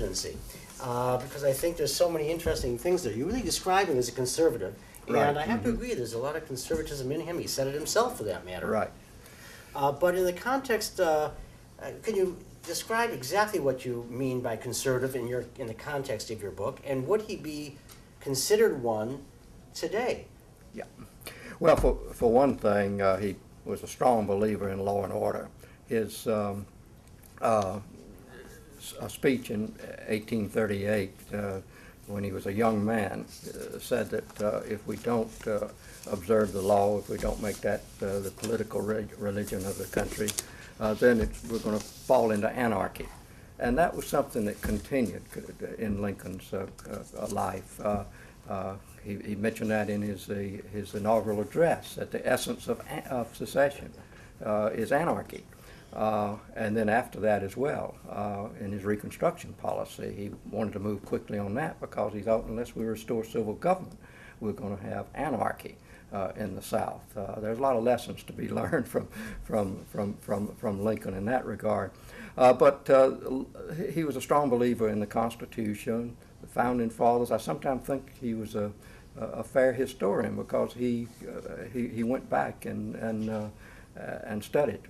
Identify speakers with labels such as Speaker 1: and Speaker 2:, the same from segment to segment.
Speaker 1: presidency, because I think there's so many interesting things there. You really describe him as a conservative,
Speaker 2: Right.
Speaker 1: and I have to agree, there's a lot of conservatism in him. He said it himself, for that matter.
Speaker 2: Right.
Speaker 1: But in the context, can you describe exactly what you mean by conservative in the context of your book, and would he be considered one today?
Speaker 2: Yeah. Well, for one thing, he was a strong believer in law and order. His a speech in 1838, when he was a young man, said that if we don't observe the law, if we don't make that the political religion of the country, then we're going to fall into anarchy. And that was something that continued in Lincoln's life. He mentioned that in his inaugural address, that the essence of secession is anarchy. And then after that as well, in his Reconstruction policy, he wanted to move quickly on that because he thought unless we restore civil government, we're going to have anarchy in the South. There's a lot of lessons to be learned from Lincoln in that regard. But he was a strong believer in the Constitution, the Founding Fathers. I sometimes think he was a fair historian because he went back and studied.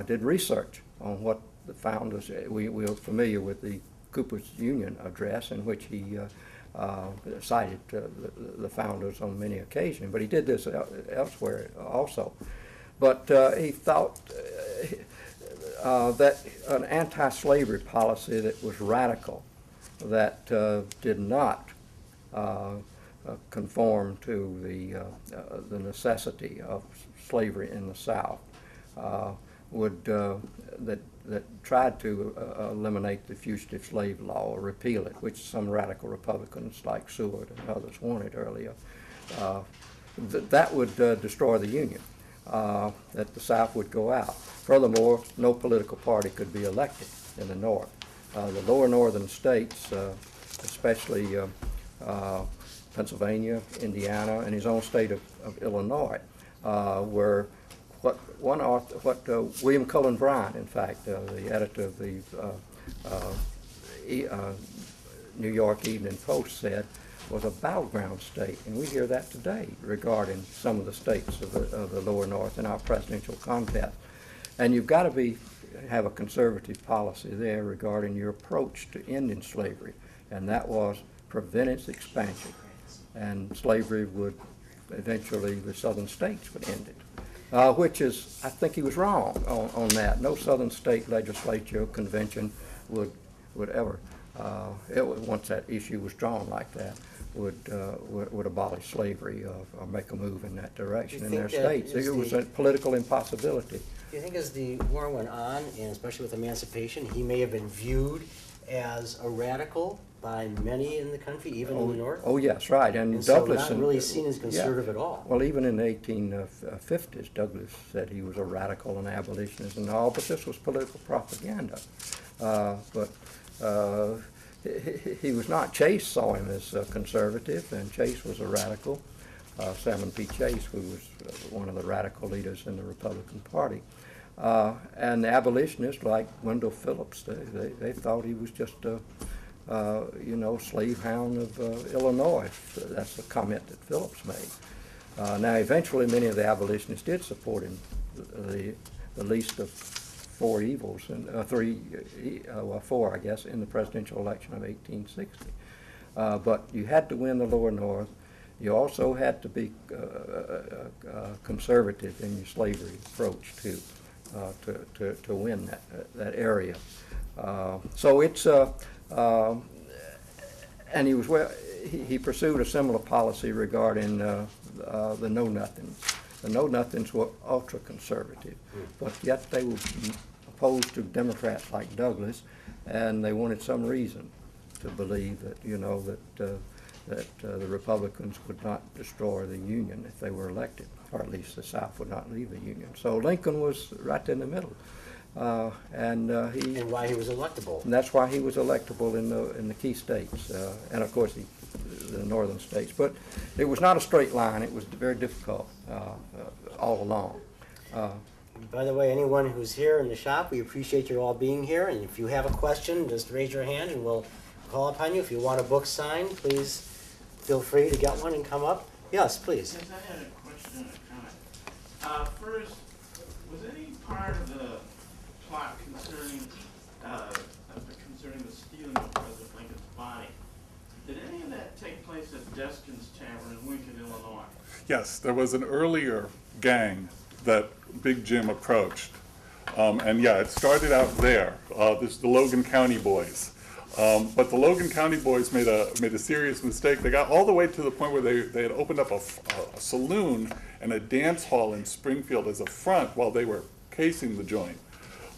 Speaker 2: Did research on what the founders, we are familiar with the Cooper's Union address in which he cited the founders on many occasions, but he did this elsewhere also. But he thought that an anti-slavery policy that was radical, that did not conform to the necessity of slavery in the South, that tried to eliminate the fugitive slave law or repeal it, which some radical Republicans like Seward and others wanted earlier, that would destroy the Union, that the South would go out. Furthermore, no political party could be elected in the North. The lower northern states, especially Pennsylvania, Indiana, and his own state of Illinois, were what William Cullen Bryant, in fact, the editor of the New York Evening Post, said was a battleground state, and we hear that today regarding some of the states of the lower north in our presidential contest. And you've got to have a conservative policy there regarding your approach to ending slavery, and that was prevent its expansion, and slavery would eventually, the southern states would end it. Which is, I think he was wrong on that. No southern state legislature, convention would ever, once that issue was drawn like that, would abolish slavery or make a move in that direction in their states. It was a political impossibility.
Speaker 1: Do you think as the war went on, and especially with emancipation, he may have been viewed as a radical by many in the country, even in the North?
Speaker 2: Oh, yes, right. And
Speaker 1: so
Speaker 2: Douglas,
Speaker 1: not really seen as conservative at all.
Speaker 2: Well, even in the 1850s, Douglas said he was a radical and abolitionist and all, but this was political propaganda. He was not. Chase saw him as conservative, and Chase was a radical. Salmon P. Chase, who was one of the radical leaders in the Republican Party. And the abolitionists like Wendell Phillips, they thought he was just a slave hound of Illinois. That's the comment that Phillips made. Now, eventually, many of the abolitionists did support him, the least of four evils, and four, I guess, in the presidential election of 1860. But you had to win the lower north. You also had to be conservative in your slavery approach to win that area. So it's and he pursued a similar policy regarding the know-nothings. The know-nothings were ultra-conservative, but yet they were opposed to Democrats like Douglas, and they wanted some reason to believe that the Republicans would not destroy the Union if they were elected, or at least the South would not leave the Union. So Lincoln was right in the middle. And
Speaker 1: why he was electable.
Speaker 2: And that's why he was electable in the key states, and of course the northern states. But it was not a straight line. It was very difficult all along.
Speaker 1: By the way, anyone who's here in the shop, we appreciate you all being here. And if you have a question, just raise your hand, and we'll call upon you. If you want a book signed, please feel free to get one and come up. Yes, please.
Speaker 3: Yes, I had a question and a comment. First, was any part of the plot concerning the stealing of President Lincoln's body, did any of that take place at Deskin's Tavern in Lincoln, Illinois?
Speaker 4: Yes, there was an earlier gang that Big Jim approached. And yeah, it started out there. This is the Logan County boys. But the Logan County boys made a serious mistake. They got all the way to the point where they had opened up a saloon and a dance hall in Springfield as a front while they were casing the joint.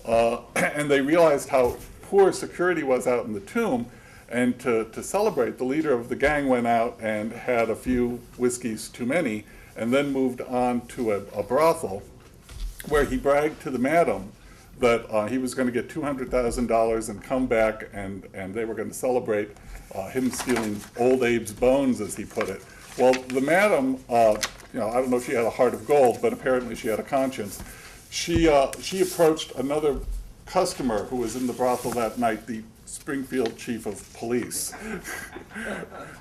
Speaker 4: And they realized how poor security was out in the tomb. And to celebrate, the leader of the gang went out and had a few whiskeys too many, and then moved on to a brothel where he bragged to the madam that he was going to get $200,000 and come back, and they were going to celebrate him stealing old Abe's bones, as he put it. Well, the madam, I don't know if she had a heart of gold, but apparently she had a conscience. She approached another customer who was in the brothel that night, the Springfield chief of police.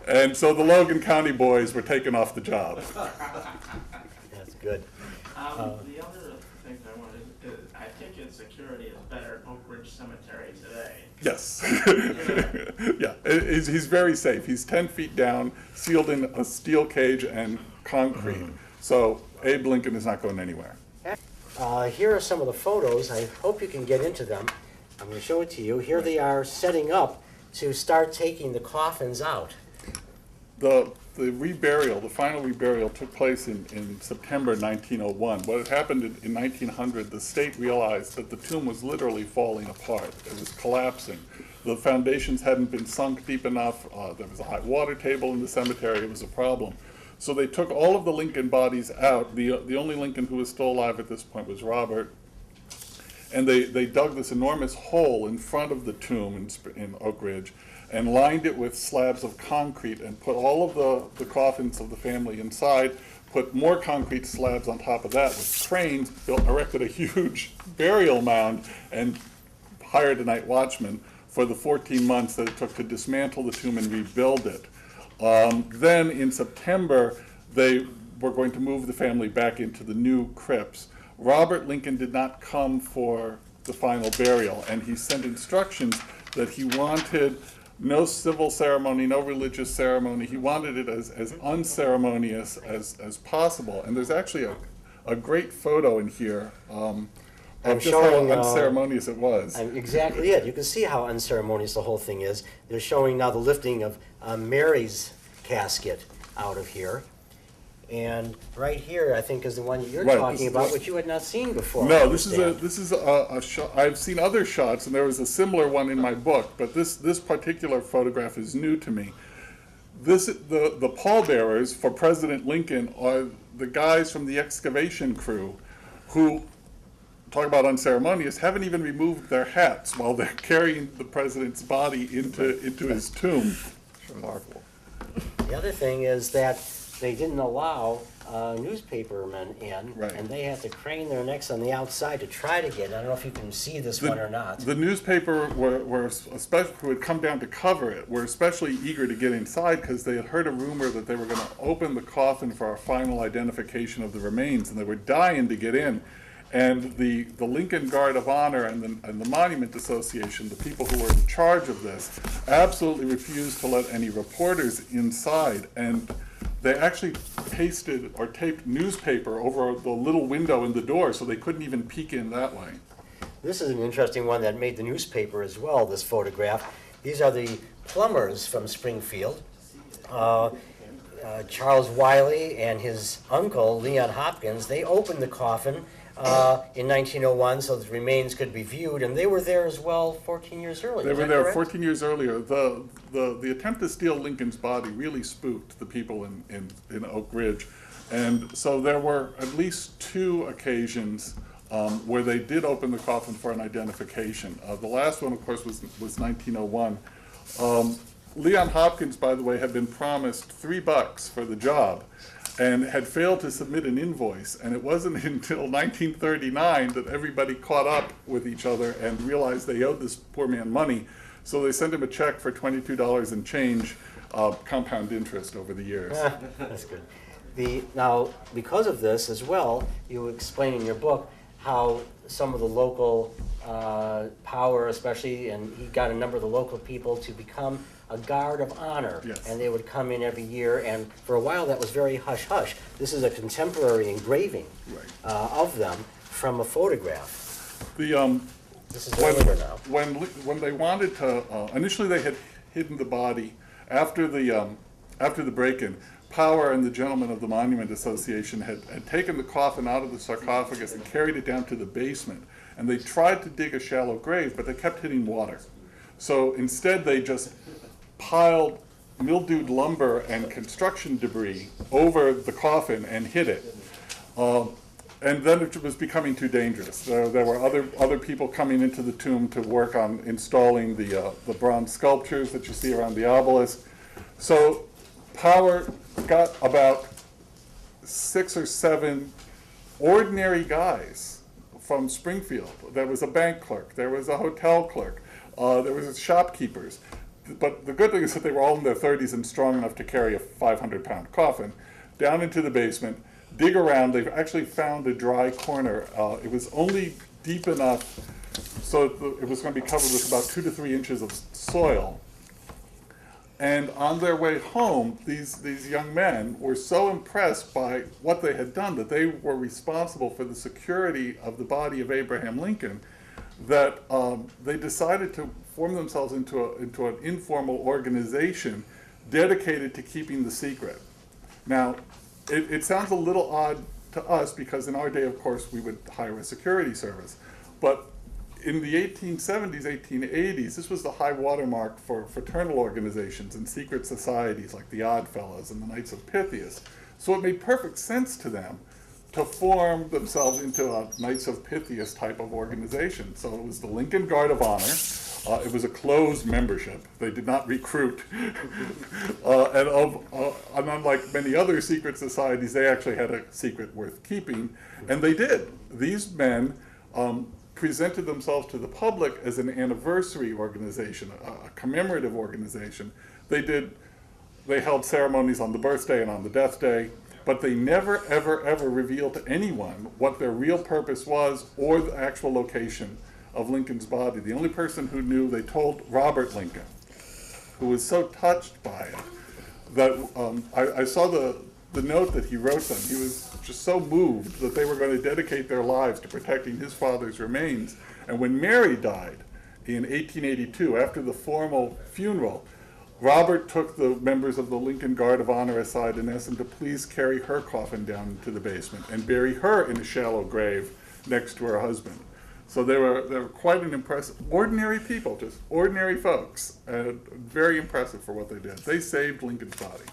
Speaker 4: And so the Logan County boys were taken off the job.
Speaker 1: That's good.
Speaker 3: The other thing I wanted is, I think its security is better at Oak Ridge Cemetery today.
Speaker 4: Yes. Yeah, he's very safe. He's 10 feet down, sealed in a steel cage and concrete. So Abe Lincoln is not going anywhere.
Speaker 1: Here are some of the photos. I hope you can get into them. I'm going to show it to you. Here they are setting up to start taking the coffins out.
Speaker 4: The reburial, the final reburial, took place in September 1901. What had happened in 1900, the state realized that the tomb was literally falling apart. It was collapsing. The foundations hadn't been sunk deep enough. There was a high water table in the cemetery. It was a problem. So they took all of the Lincoln bodies out. The only Lincoln who was still alive at this point was Robert. And they dug this enormous hole in front of the tomb in Oak Ridge and lined it with slabs of concrete and put all of the coffins of the family inside, put more concrete slabs on top of that with cranes, erected a huge burial mound, and hired a night watchman for the 14 months that it took to dismantle the tomb and rebuild it. Then in September, they were going to move the family back into the new crypts. Robert Lincoln did not come for the final burial, and he sent instructions that he wanted no civil ceremony, no religious ceremony. He wanted it as unceremonious as possible. And there's actually a great photo in here of just how unceremonious it was.
Speaker 1: Exactly it. You can see how unceremonious the whole thing is. They're showing now the lifting of Mary's casket out of here. And right here, I think, is the one you're talking about, which you had not seen before.
Speaker 4: No, this is a shot. I've seen other shots, and there was a similar one in my book, but this particular photograph is new to me. The pallbearers for President Lincoln are the guys from the excavation crew who, talk about unceremonious, haven't even removed their hats while they're carrying the president's body into his tomb.
Speaker 2: It's remarkable.
Speaker 1: The other thing is that they didn't allow newspapermen in,
Speaker 4: right,
Speaker 1: and they had to crane their necks on the outside to try to get it. I don't know if you can see this one or not.
Speaker 4: The newspaper who had come down to cover it were especially eager to get inside because they had heard a rumor that they were going to open the coffin for a final identification of the remains, and they were dying to get in. And the Lincoln Guard of Honor and the Monument Association, the people who were in charge of this, absolutely refused to let any reporters inside. And they actually pasted or taped newspaper over the little window in the door so they couldn't even peek in that way.
Speaker 1: This is an interesting one that made the newspaper as well, this photograph. These are the plumbers from Springfield. Charles Wiley and his uncle, Leon Hopkins, they opened the coffin in 1901 so the remains could be viewed, and they were there as well 14 years earlier.
Speaker 4: They were there correct? 14 years earlier. The attempt to steal Lincoln's body really spooked the people in Oak Ridge. And so there were at least 2 occasions where they did open the coffin for an identification. The last one, of course, was 1901. Leon Hopkins, by the way, had been promised $3 for the job and had failed to submit an invoice. And it wasn't until 1939 that everybody caught up with each other and realized they owed this poor man money. So they sent him a check for $22 and change, compound interest over the years.
Speaker 1: That's good. Now, because of this as well, you explain in your book how some of the local power, especially, and he got a number of the local people to become a guard of honor.
Speaker 4: Yes.
Speaker 1: And they would come in every year, and for a while that was very hush-hush. This is a contemporary engraving
Speaker 4: Right.
Speaker 1: of them from a photograph.
Speaker 4: The,
Speaker 1: This is earlier now.
Speaker 4: when they wanted to, initially they had hidden the body after the break-in. Power and the gentlemen of the Monument Association had taken the coffin out of the sarcophagus and carried it down to the basement. And they tried to dig a shallow grave, but they kept hitting water. So instead they just piled mildewed lumber and construction debris over the coffin and hid it. And then it was becoming too dangerous. There were other people coming into the tomb to work on installing the bronze sculptures that you see around the obelisk. So Power got about 6 or 7 ordinary guys from Springfield. There was a bank clerk, there was a hotel clerk, there was shopkeepers. But the good thing is that they were all in their 30s and strong enough to carry a 500-pound coffin down into the basement, dig around. They've actually found a dry corner. It was only deep enough so it was going to be covered with about 2 to 3 inches of soil. And on their way home, these young men were so impressed by what they had done that they were responsible for the security of the body of Abraham Lincoln that they decided to form themselves into an informal organization dedicated to keeping the secret. Now, it sounds a little odd to us because in our day, of course, we would hire a security service. But in the 1870s, 1880s, this was the high watermark for fraternal organizations and secret societies like the Odd Fellows and the Knights of Pythias. So it made perfect sense to them to form themselves into a Knights of Pythias type of organization. So it was the Lincoln Guard of Honor. It was a closed membership. They did not recruit. And unlike many other secret societies, they actually had a secret worth keeping. And they did. These men presented themselves to the public as an anniversary organization, a commemorative organization. They held ceremonies on the birthday and on the death day, but they never, ever, ever revealed to anyone what their real purpose was or the actual location of Lincoln's body. The only person who knew, they told Robert Lincoln, who was so touched by it that I saw the note that he wrote them. He was just so moved that they were going to dedicate their lives to protecting his father's remains. And when Mary died in 1882, after the formal funeral, Robert took the members of the Lincoln Guard of Honor aside and asked them to please carry her coffin down into the basement and bury her in a shallow grave next to her husband. So they were quite an impressive, ordinary people, just ordinary folks, and very impressive for what they did. They saved Lincoln's body.